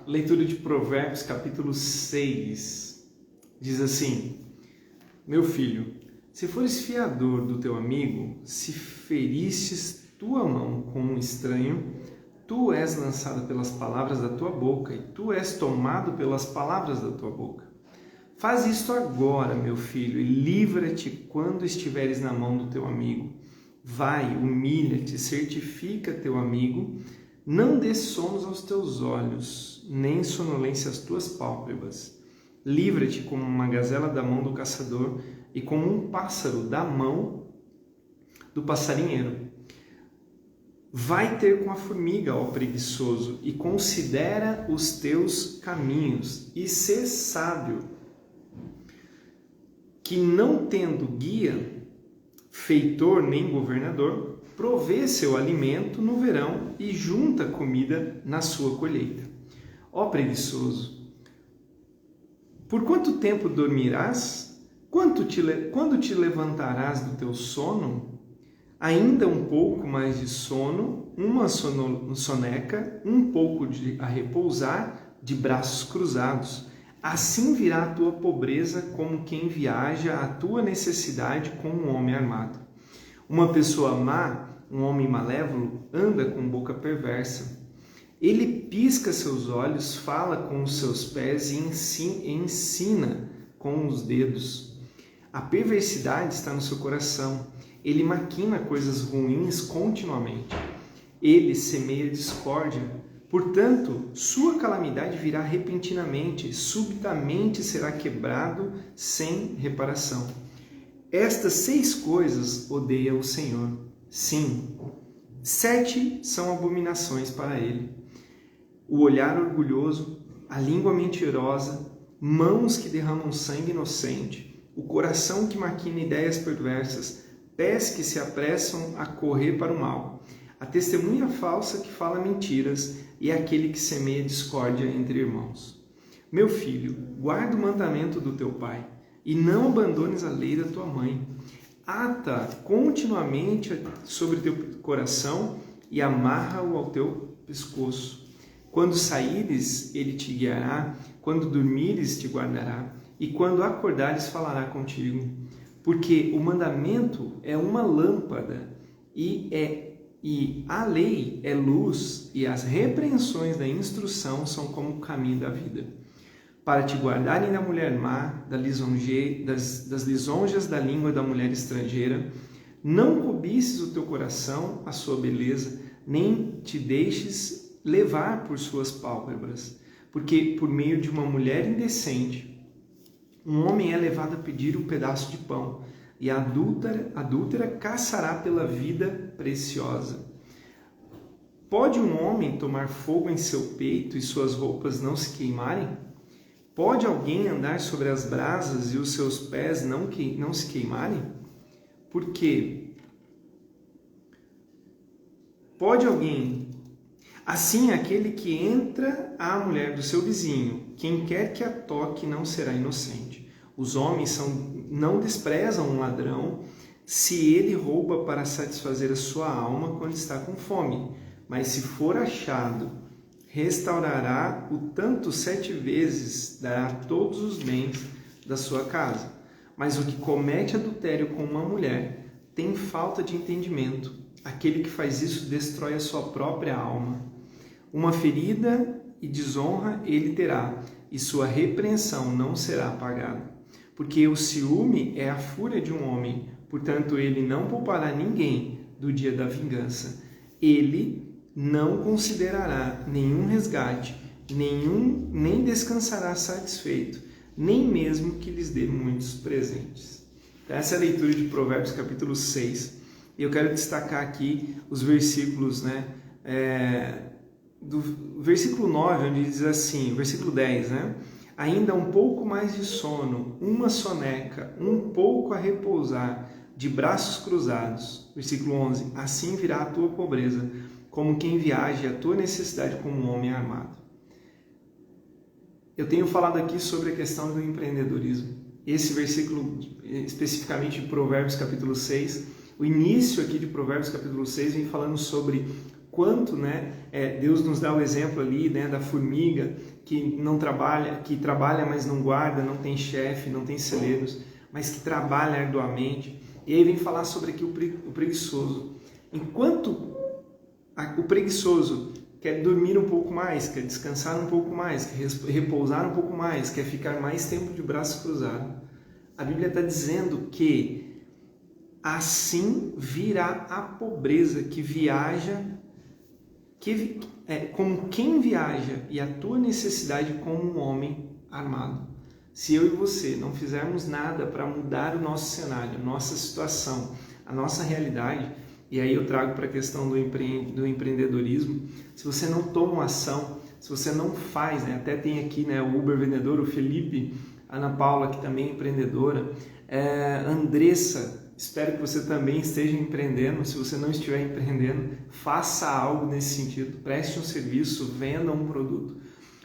Leitura de Provérbios, capítulo 6, diz assim: Meu filho, se fores fiador do teu amigo, se feristes tua mão com um estranho, tu és lançado pelas palavras da tua boca, e tu és tomado pelas palavras da tua boca. Faz isto agora, meu filho, e livra-te quando estiveres na mão do teu amigo. Vai, humilha-te, certifica teu amigo, não dê sonos aos teus olhos, nem sonolência às tuas pálpebras. Livra-te como uma gazela da mão do caçador e como um pássaro da mão do passarinheiro. Vai ter com a formiga, ó preguiçoso, e considera os teus caminhos, e sê sábio, que não tendo guia, feitor nem governador, provê seu alimento no verão e junta comida na sua colheita. Ó preguiçoso, por quanto tempo dormirás? Quando te levantarás do teu sono? Ainda um pouco mais de sono, uma soneca, um pouco a repousar, de braços cruzados. Assim virá a tua pobreza como quem viaja a tua necessidade com um homem armado. Uma pessoa má, um homem malévolo, anda com boca perversa. Ele pisca seus olhos, fala com os seus pés e ensina com os dedos. A perversidade está no seu coração. Ele maquina coisas ruins continuamente. Ele semeia discórdia. Portanto, sua calamidade virá repentinamente, subitamente será quebrado sem reparação. Estas 6 coisas odeia o Senhor. Sim, 7 são abominações para ele: o olhar orgulhoso, a língua mentirosa, mãos que derramam sangue inocente, o coração que maquina ideias perversas, pés que se apressam a correr para o mal, a testemunha falsa que fala mentiras e aquele que semeia discórdia entre irmãos. Meu filho, guarda o mandamento do teu pai e não abandones a lei da tua mãe. Ata continuamente sobre teu coração e amarra-o ao teu pescoço. Quando saíres, ele te guiará, quando dormires, te guardará, e quando acordares, falará contigo. Porque o mandamento é uma lâmpada, e a lei é luz, e as repreensões da instrução são como o caminho da vida. Para te guardarem da mulher má, das lisonjas da língua da mulher estrangeira, não cobices o teu coração a sua beleza, nem te deixes levar por suas pálpebras, porque por meio de uma mulher indecente, um homem é levado a pedir um pedaço de pão, e a adúltera caçará pela vida preciosa. Pode um homem tomar fogo em seu peito e suas roupas não se queimarem? Pode alguém andar sobre as brasas e os seus pés não se queimarem? Porque pode alguém... Assim, aquele que entra à mulher do seu vizinho, quem quer que a toque não será inocente. Os homens não desprezam um ladrão se ele rouba para satisfazer a sua alma quando está com fome. Mas se for achado, restaurará o tanto 7 vezes, dará todos os bens da sua casa. Mas o que comete adultério com uma mulher tem falta de entendimento. Aquele que faz isso destrói a sua própria alma. Uma ferida e desonra ele terá, e sua repreensão não será apagada. Porque o ciúme é a fúria de um homem, portanto ele não poupará ninguém do dia da vingança. Ele não considerará nenhum resgate, nem descansará satisfeito, nem mesmo que lhes dê muitos presentes. Então, essa é a leitura de Provérbios capítulo 6. E eu quero destacar aqui os versículos, do versículo 9, onde diz assim, versículo 10, Ainda um pouco mais de sono, uma soneca, um pouco a repousar, de braços cruzados. Versículo 11, assim virá a tua pobreza, como quem viaja a tua necessidade como um homem armado. Eu tenho falado aqui sobre a questão do empreendedorismo. Esse versículo, especificamente de Provérbios capítulo 6, o início aqui de Provérbios capítulo 6 vem falando sobre quanto, né, Deus nos dá o exemplo ali, né, da formiga que não trabalha, que trabalha, mas não guarda, não tem chefe, não tem celeiros, mas que trabalha arduamente. E aí vem falar sobre aqui o preguiçoso. Enquanto o preguiçoso quer dormir um pouco mais, quer descansar um pouco mais, quer repousar um pouco mais, quer ficar mais tempo de braço cruzado, a Bíblia está dizendo que assim virá a pobreza que viaja, como quem viaja, e a tua necessidade como um homem armado. Se eu e você não fizermos nada para mudar o nosso cenário, a nossa situação, a nossa realidade, e aí eu trago para a questão do empreendedorismo, se você não toma uma ação, se você não faz, né? Até tem aqui, né, o Uber vendedor, o Felipe, a Ana Paula, que também é empreendedora, Andressa, espero que você também esteja empreendendo. Se você não estiver empreendendo, faça algo nesse sentido, preste um serviço, venda um produto.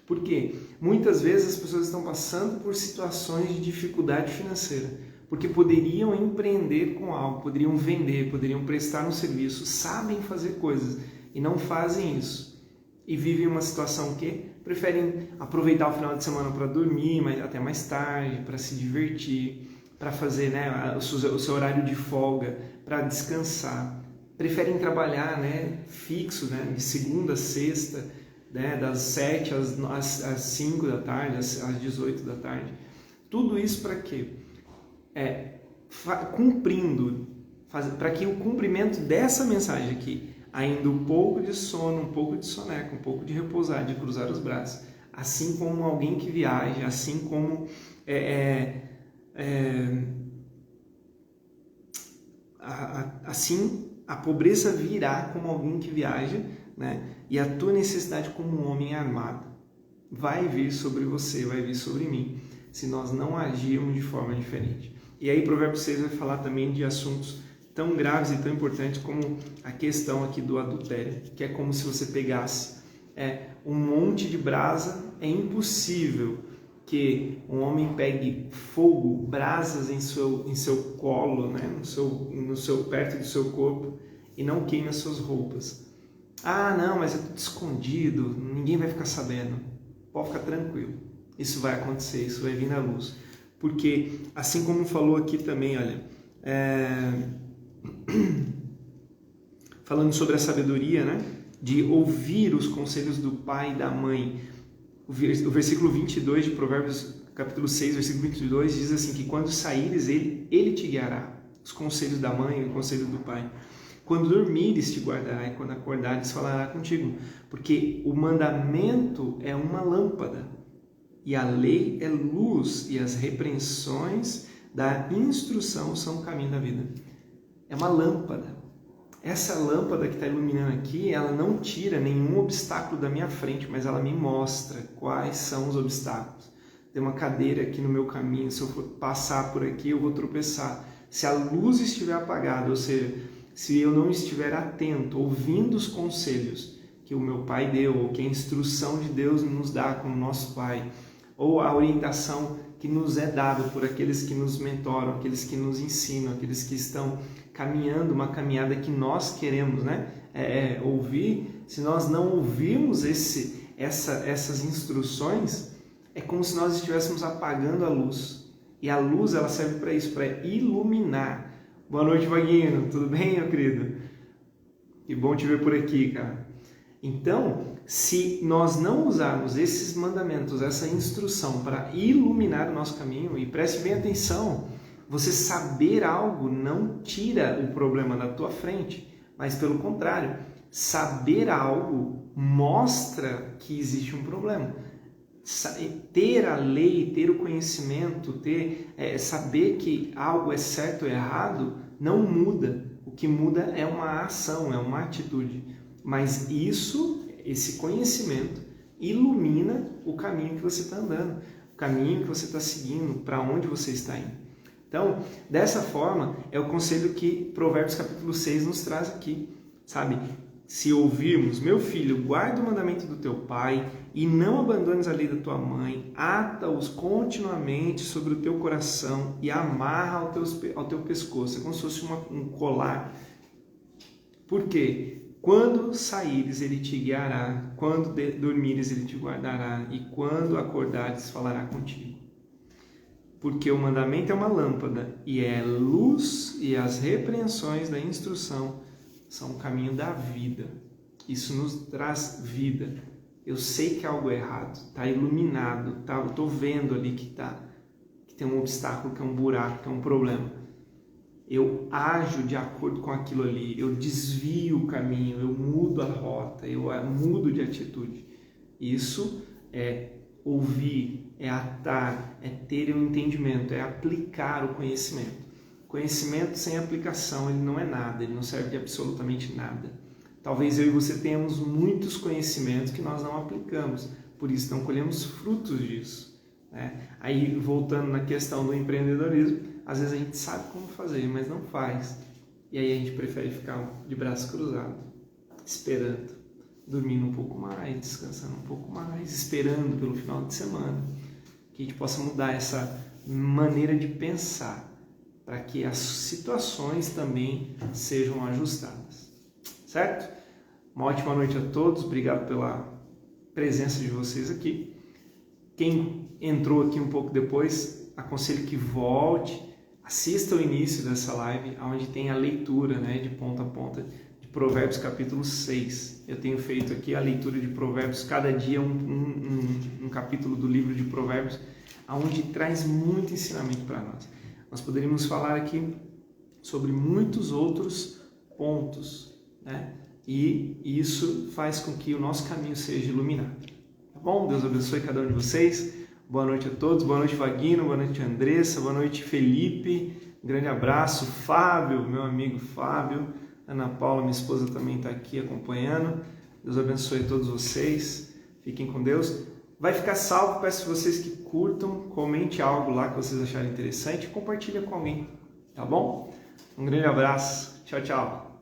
Por quê? Muitas vezes as pessoas estão passando por situações de dificuldade financeira, porque poderiam empreender com algo, poderiam vender, poderiam prestar um serviço, sabem fazer coisas e não fazem isso. E vivem uma situação que preferem aproveitar o final de semana para dormir até mais tarde, para se divertir, para fazer, né, o seu horário de folga, para descansar. Preferem trabalhar, né, fixo, né, de segunda a sexta, né, das 7 às 5 da tarde, às 18 da tarde. Tudo isso para quê? Cumprindo, para que o cumprimento dessa mensagem aqui, ainda um pouco de sono, um pouco de soneca, um pouco de repousar, de cruzar os braços, assim como alguém que viaja, assim como assim a pobreza virá como alguém que viaja, né? E a tua necessidade como um homem armado vai vir sobre você, vai vir sobre mim, se nós não agirmos de forma diferente. E aí Provérbios 6 vai falar também de assuntos tão graves e tão importantes como a questão aqui do adultério, que é como se você pegasse um monte de brasa. É impossível que um homem pegue fogo, brasas em seu colo, né? Perto do seu corpo, e não queime as suas roupas. Ah, não, mas é tudo escondido, ninguém vai ficar sabendo. Pode ficar tranquilo, isso vai acontecer, isso vai vir na luz. Porque, assim como falou aqui também, olha, falando sobre a sabedoria, né, de ouvir os conselhos do pai e da mãe, o versículo 22 de Provérbios, capítulo 6, versículo 22, diz assim, que quando saíres, ele te guiará, os conselhos da mãe e o conselho do pai. Quando dormires, te guardará, e quando acordares, falará contigo. Porque o mandamento é uma lâmpada, e a lei é luz, e as repreensões da instrução são o caminho da vida. É uma lâmpada. Essa lâmpada que está iluminando aqui, ela não tira nenhum obstáculo da minha frente, mas ela me mostra quais são os obstáculos. Tem uma cadeira aqui no meu caminho, se eu for passar por aqui, eu vou tropeçar. Se a luz estiver apagada, ou seja, se eu não estiver atento, ouvindo os conselhos que o meu pai deu, ou que a instrução de Deus nos dá como nosso pai, ou a orientação que nos é dada por aqueles que nos mentoram, aqueles que nos ensinam, aqueles que estão caminhando uma caminhada que nós queremos, né, ouvir. Se nós não ouvirmos essas instruções, é como se nós estivéssemos apagando a luz. E a luz, ela serve para isso, para iluminar. Boa noite, Vaguinho. Tudo bem, meu querido? Que bom te ver por aqui, cara. Então, se nós não usarmos esses mandamentos, essa instrução para iluminar o nosso caminho, e preste bem atenção, você saber algo não tira o problema da tua frente, mas pelo contrário, saber algo mostra que existe um problema. Ter a lei, ter o conhecimento, saber que algo é certo ou errado, não muda. O que muda é uma ação, é uma atitude. Mas esse conhecimento ilumina o caminho que você está andando, o caminho que você está seguindo, para onde você está indo. Então, dessa forma, é o conselho que Provérbios capítulo 6 nos traz aqui, sabe? Se ouvirmos, meu filho, guarda o mandamento do teu pai e não abandones a lei da tua mãe, ata-os continuamente sobre o teu coração e amarra ao teu pescoço. É como se fosse um colar. Por quê? Quando saíres, ele te guiará, quando dormires, ele te guardará, e quando acordares, falará contigo. Porque o mandamento é uma lâmpada, e é luz, e as repreensões da instrução são o caminho da vida. Isso nos traz vida. Eu sei que é algo errado, está iluminado, eu estou vendo ali que tem um obstáculo, que é um buraco, que é um problema. Eu ajo de acordo com aquilo ali, eu desvio o caminho, eu mudo a rota, eu mudo de atitude. Isso é ouvir, é atar, é ter um entendimento, é aplicar o conhecimento. Conhecimento sem aplicação, ele não é nada, ele não serve de absolutamente nada. Talvez eu e você tenhamos muitos conhecimentos que nós não aplicamos, por isso não colhemos frutos disso, né? Aí, voltando na questão do empreendedorismo, às vezes a gente sabe como fazer, mas não faz. E aí a gente prefere ficar de braço cruzado, esperando, dormindo um pouco mais, descansando um pouco mais, esperando pelo final de semana. Que a gente possa mudar essa maneira de pensar, para que as situações também sejam ajustadas. Certo? Uma ótima noite a todos, obrigado pela presença de vocês aqui. Quem entrou aqui um pouco depois, aconselho que volte, assista o início dessa live, onde tem a leitura, né, de ponta a ponta, de Provérbios capítulo 6. Eu tenho feito aqui a leitura de Provérbios, cada dia um capítulo do livro de Provérbios, onde traz muito ensinamento para nós. Nós poderíamos falar aqui sobre muitos outros pontos, né? E isso faz com que o nosso caminho seja iluminado. Tá bom? Deus abençoe cada um de vocês. Boa noite a todos. Boa noite, Vaguino. Boa noite, Andressa. Boa noite, Felipe. Um grande abraço. Fábio, meu amigo Fábio. Ana Paula, minha esposa, também está aqui acompanhando. Deus abençoe a todos vocês. Fiquem com Deus. Vai ficar salvo. Peço vocês que curtam, comente algo lá que vocês acharem interessante e compartilhem com alguém. Tá bom? Um grande abraço. Tchau, tchau.